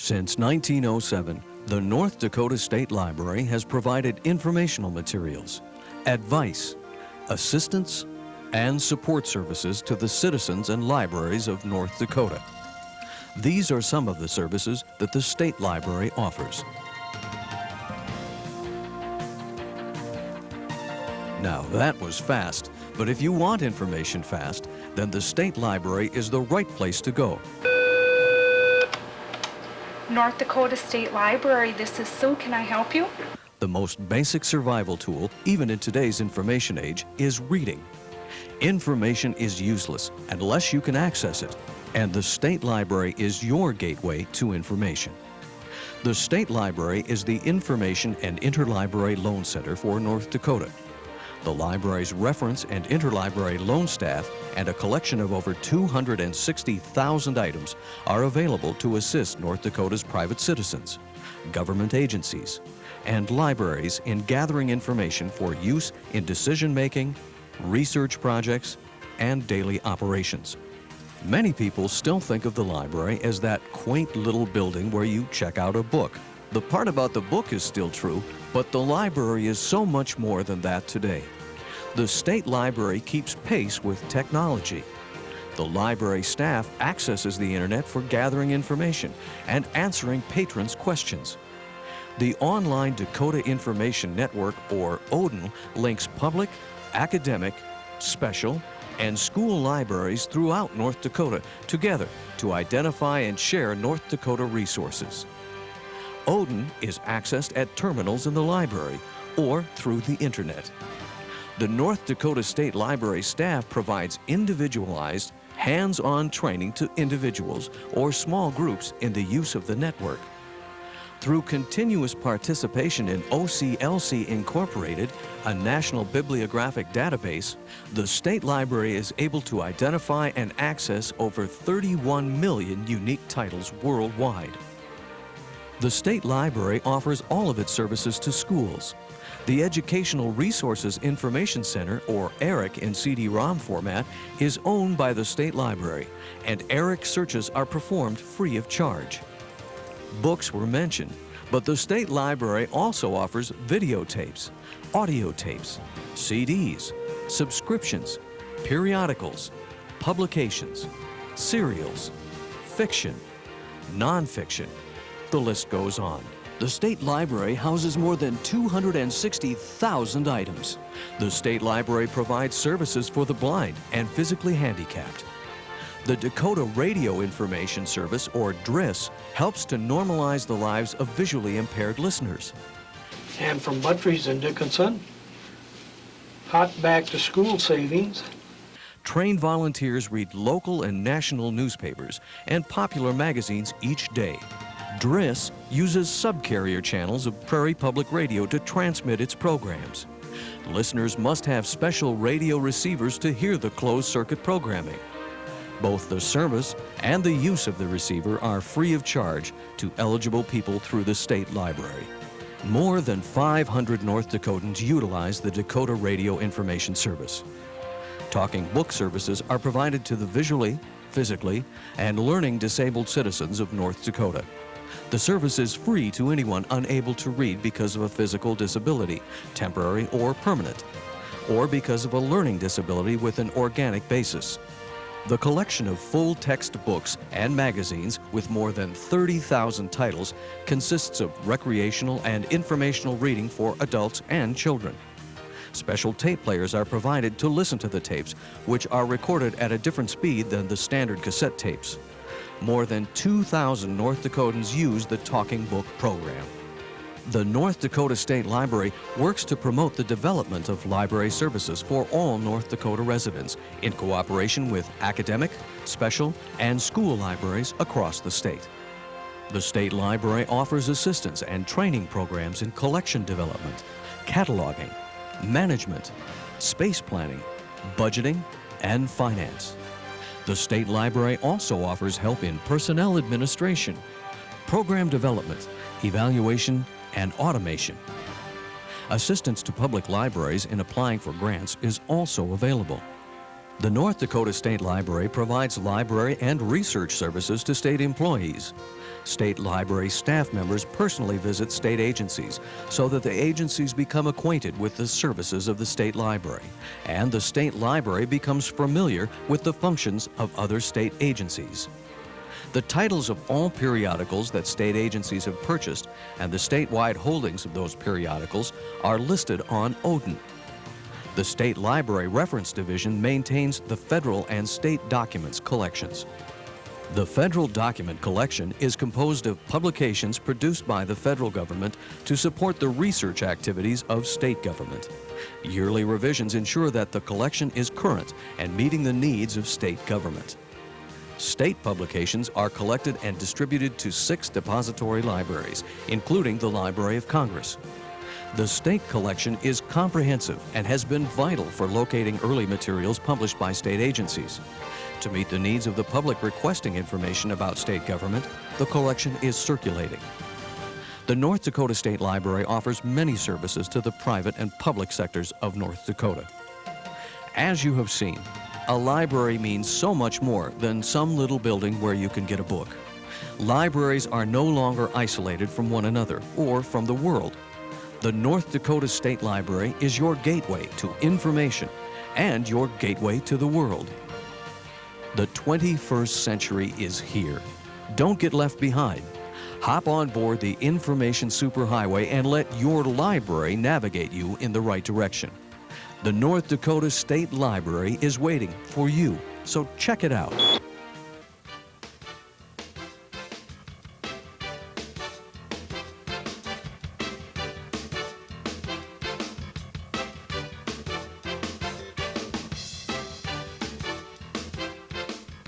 Since 1907, the North Dakota State Library has provided informational materials, advice, assistance, and support services to the citizens and libraries of North Dakota. These are some of the services that the State Library offers. Now, that was fast, but if you want information fast, then the State Library is the right place to go. North Dakota State Library, this is Sue. Can I help you? The most basic survival tool, even in today's information age, is reading. Information is useless unless you can access it, and the State Library is your gateway to information. The State Library is the Information and Interlibrary Loan Center for North Dakota. The library's reference and interlibrary loan staff and a collection of over 260,000 items are available to assist North Dakota's private citizens, government agencies, and libraries in gathering information for use in decision-making, research projects, and daily operations. Many people still think of the library as that quaint little building where you check out a book. The part about the book is still true, but the library is so much more than that today. The State Library keeps pace with technology. The library staff accesses the internet for gathering information and answering patrons' questions. The Online Dakota Information Network, or ODIN, links public, academic, special, and school libraries throughout North Dakota together to identify and share North Dakota resources. ODIN is accessed at terminals in the library or through the internet. The North Dakota State Library staff provides individualized, hands-on training to individuals or small groups in the use of the network. Through continuous participation in OCLC Incorporated, a national bibliographic database, the State Library is able to identify and access over 31 million unique titles worldwide. The State Library offers all of its services to schools. The Educational Resources Information Center, or ERIC in CD-ROM format, is owned by the State Library, and ERIC searches are performed free of charge. Books were mentioned, but the State Library also offers videotapes, audio tapes, CDs, subscriptions, periodicals, publications, serials, fiction, nonfiction. The list goes on. The State Library houses more than 260,000 items. The State Library provides services for the blind and physically handicapped. The Dakota Radio Information Service, or DRIS, helps to normalize the lives of visually impaired listeners. And from Buttrey's and Dickinson, hot back-to-school savings. Trained volunteers read local and national newspapers and popular magazines each day. DRIS uses subcarrier channels of Prairie Public Radio to transmit its programs. Listeners must have special radio receivers to hear the closed-circuit programming. Both the service and the use of the receiver are free of charge to eligible people through the State Library. More than 500 North Dakotans utilize the Dakota Radio Information Service. Talking book services are provided to the visually, physically, and learning disabled citizens of North Dakota. The service is free to anyone unable to read because of a physical disability, temporary or permanent, or because of a learning disability with an organic basis. The collection of full-text books and magazines with more than 30,000 titles consists of recreational and informational reading for adults and children. Special tape players are provided to listen to the tapes, which are recorded at a different speed than the standard cassette tapes. More than 2,000 North Dakotans use the Talking Book program. The North Dakota State Library works to promote the development of library services for all North Dakota residents in cooperation with academic, special, and school libraries across the state. The State Library offers assistance and training programs in collection development, cataloging, management, space planning, budgeting, and finance. The State Library also offers help in personnel administration, program development, evaluation, and automation. Assistance to public libraries in applying for grants is also available. The North Dakota State Library provides library and research services to state employees. State Library staff members personally visit state agencies so that the agencies become acquainted with the services of the State Library, and the State Library becomes familiar with the functions of other state agencies. The titles of all periodicals that state agencies have purchased and the statewide holdings of those periodicals are listed on Odin. The State Library Reference Division maintains the federal and state documents collections. The federal document collection is composed of publications produced by the federal government to support the research activities of state government. Yearly revisions ensure that the collection is current and meeting the needs of state government. State publications are collected and distributed to 6 depository libraries, including the Library of Congress. The state collection is comprehensive and has been vital for locating early materials published by state agencies. To meet the needs of the public requesting information about state government, the collection is circulating. The North Dakota State Library offers many services to the private and public sectors of North Dakota. As you have seen, a library means so much more than some little building where you can get a book. Libraries are no longer isolated from one another or from the world. The North Dakota State Library is your gateway to information and your gateway to the world. The 21st century is here. Don't get left behind. Hop on board the Information Superhighway and let your library navigate you in the right direction. The North Dakota State Library is waiting for you, so check it out.